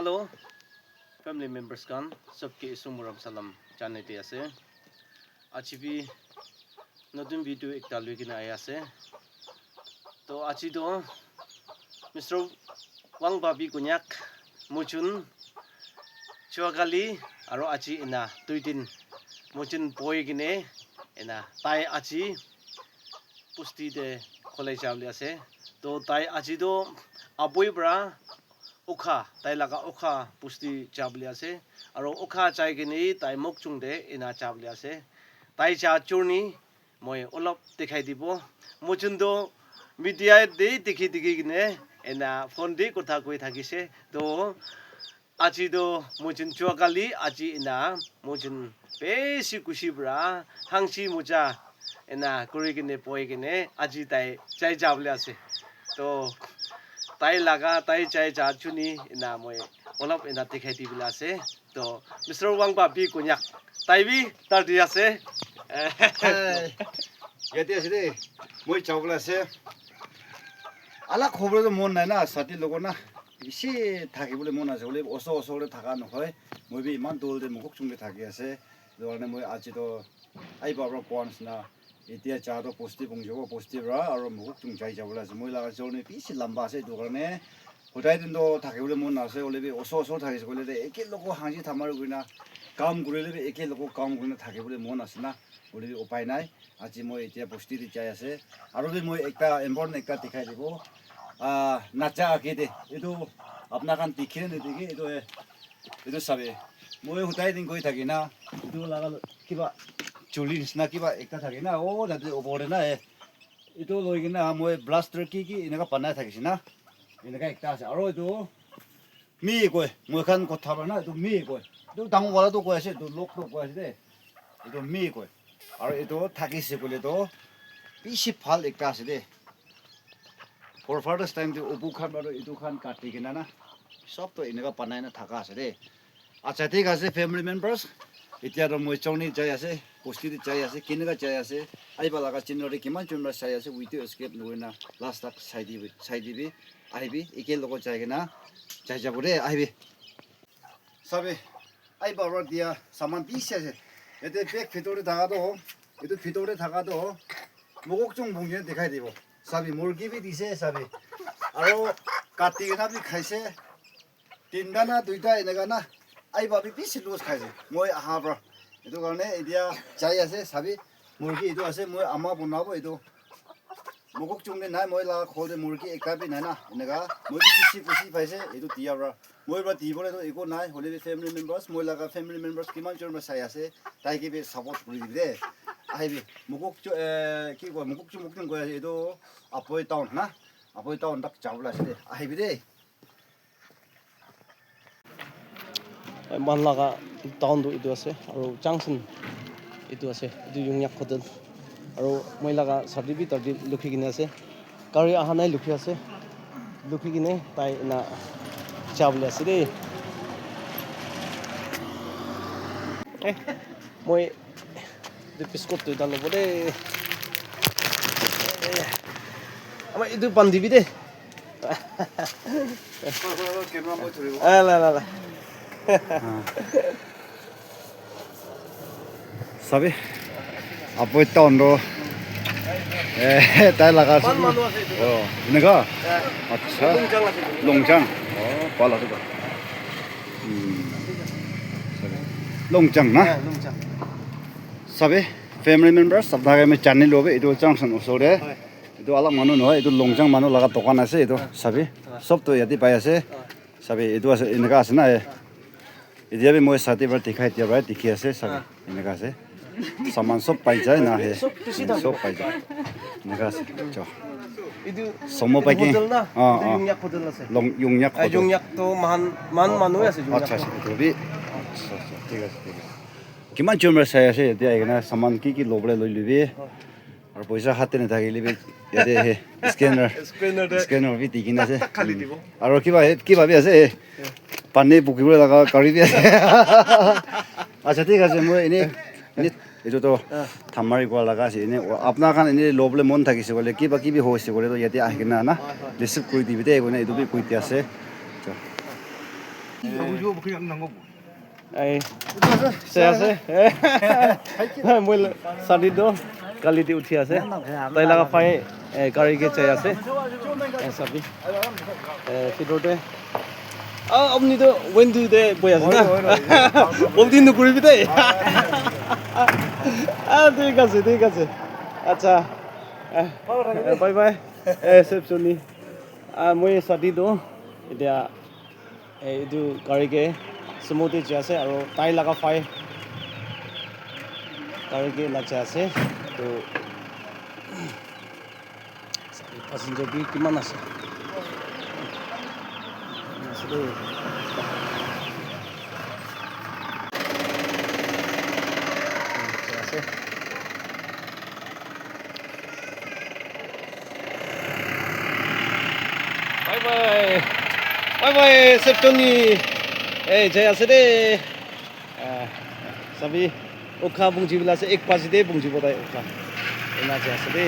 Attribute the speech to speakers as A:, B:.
A: Hello, family members kan सबके सुमरम सलाम जाने दिया से आज भी नতুন वीडियो एक डालने की नया से तो आज तो मिस्टर वांग बाबी कुन्याक मुचुन चुआगाली आरो आज इना 2 दिन मुचुन बोय गिने इना ताई आज पुष्टि दे कॉलेज जावलिया से तो ताई आज तो अबोई ब्रा ओखा ताई लगा ओखा पुष्टि चावलिया से और ओखा चाय के नहीं ताई मुक चुंदे इना चावलिया से ताई चा चुर्नी मोय ओलप दिखाई दिबो मुचुन दो मीडिया दे दिखी गिने इना फोन दे कोथा कोई थाकी से तो आज तो मुचुन चुआगाली आज इना मुचुन बेसी खुशी ब्रा हांसी मुजा इना कुरी गिने पोय गिने आज ताई चाय चावलिया से तो ताई लगा ताई चाय चाचुनी इना मोय ओलप इना दिखाई दिबिला से तो मिस्टर वांग बाबी कुन्याक ताई भी तार दिया से
B: यति असले मोय चावला से आला खबर तो मन ना साथी लोगो ना इसे थाके बोले मन आसे बोले ओसो ओसो रे थाका नखय मोय बे इमान दोल दे मुख चुंगे थाके आसे दोने मोय आज तो आइ बाबरा पॉन्स ना इतिया चा तो पोस्टी बुंजो पोस्टी ब्रा और मुख चुंग जाय जावला से मोय लागा जोने पिसि लंबा से दोगरने हुदाय दिन तो थाके बोले मन आसे बोले बे ओसो ओसो थाके बोले दे एके लोगो हांजी थामार गुइना काम गुरेले बे एके लोगो काम गुइना थाके बोले मन आसे ना बोले उपाय নাই আজি মই এতিয়া পোষ্টি দি চাই আছে আৰু বি মই একটা ইম্পৰ্টেন্ট একটা দেখাই দিব নাচা আকি দে এটো আপনার কান দেখিলে নেকি এটো চাবে মই হুতাই দিন গৈ থাকি না এটো লাগা কিবা চুলি নিচিনা কিবা একটা থাকে না ও যাতে ওপৰে না এটো লৈ কিনা মই ব্লাস্টাৰ কি এনেকা বনাই থাকিছে না এনেকা একটা আছে আৰু এটো মি কয় মই খান কথা না এটো মি কয় এটো ডাঙৰ বলাটো কৈ আছে এটো লোকটো কৈ আছে দে এটো মি কয় और ये तो थाकी से बोले तो पीछे फल एक टास दे फॉर फर्स्ट टाइम तो उबू खान बारो इदु खान काटी के ना सब तो इनका पनाय ना थाका से दे अच्छा ठीक है फैमिली मेंबर्स इतिया तो मोय चौनी जाय आसे पोस्टी दे जाय आसे किनगा जाय आसे आई बाला का चिन्नरे किमान चुनरा जाय आसे वी तो एस्केप नोना लास्ट तक साइडी भी आइबी एके लोगो जाय के ना जाय जाबो दे आइबी सबे आई बारो दिया सामान पीछे से এতে বেগ ভিতরে থাকাতো এটো ভিতরে থাকাতো মুগকচং বুঙে দেখাই দিব সাবি মুরগি বি দিছে সাবি আৰু কাটি কেনা বি খাইছে তিনটা না দুইটা এনেকা না আই বাবি বেছি লুজ খাইছে মই আহা ব্ৰ এটো কাৰণে এতিয়া চাই আছে সাবি মুরগি এটো আছে মই আমা বনাব এটো মুগকচং নে নাই মই লা খোলে মুরগি একটা বি নাই না এনেকা মই বেছি পাইছে এটো দিয়া ব্ৰ মই ব্ৰ দিবলে তো একো নাই হলে ফ্যামিলি মেম্বার্স মই লাগা ফ্যামিলি মেম্বার্স কিমান জন চাই আছে তাইকে বি সাপোর্ট কৰি দিবে আহিবি মুকুক কি কয় মুকুক গৈ আছে এটো আপৈ টাউন না আপৈ টাউন তাক যাবলৈ আছে দে আহিবি দে
A: মান लगा टाउन दो इदु আছে আৰু জাংশন इदु আছে इदु युंगयाक होटेल আৰু মই लगा সাবি ভিতৰ দি লুকি কিনে আছে গাড়ী আহা নাই লুকি আছে লুকি কিনে তাই না চাবলে আছে দে মই de biskot to dalo bode ama idu pandibi de
B: camera মই ধৰিব
A: la
B: সাবি আপৈ টাউন ৰ তাই লাগা আছে ও এনেকা আচ্ছা লংজাং ও পালা তো লংজাং না সাবে ফ্যামিলি মেম্বার্স সবদাগে মে চানি লবে এটো জাংশন ওসরে এটো আলা মানুহ নহয় এটো লংজাং মানুহ লাগা দোকান আছে এটো সাবে সব তো ইয়াতে পাই আছে সাবে এটো আছে এনেকা আছে না এতিয়া বি মই সাথে বাৰ দেখাই দিয়া বাই দেখি আছে সাবে এনেকা আছে সামান সব পাই যায় না হে সব পাই যায় এনেকা আছে চ
A: idu
B: সমো পাই কি
A: yungyak hotel আছে
B: yungyak
A: yungyak to man মানুহ আছে
B: আচ্ছা আচ্ছা এটো বি আচ্ছা ঠিক আছে কিমান জমৰা চাই আছে এতিয়া এখানে সামান কি লবলে লৈ লিবি আৰু পইচা হাতে নাথাকিলে বি ইয়াতে স্ক্যানাৰ বি দিকিন আছে আৰু কি ভাবি আছে পানী বুকিবলৈ লগা গাড়ী বি আছে আচ্ছা ঠিক আছে মই এনে এটো তো থামাৰি কোৱা লগা আছে এনে আপোনাৰ কান এনে লবলে মন থাকিছে বলে কিবা হৈছে বলে তো ইয়াতে আহি কিনা না ৰিচিভ কৰি দিবি দে এনে এটো বি কৈতে আছে
C: 여기서 그냥 난 거고.
A: এই চে আছে মই চাদিটো কালি দি উঠি আছে তাই লাগা ফাই গাড়ীকে চাই আছে চাবি ভিতৰতে আপুনিতো ৱেইনটোতে বৈ আছে না বলদি নকৰিবি দেই ঠিক আছে আচ্ছা বাই বাই চেপচনি মই চাদিটো এতিয়া এইটো গাড়ীকে সমুদ্রে যে আছে আর তাই লাগা ফাই গাড়িকে নাচে আছে তো প্যাসেঞ্জার বি কিমান আছে বাই বাই সেপ্টনি এই jay আছে দে sabi ukha bungji bila se ek paji de bungji bodai ukha ena jay আছে দে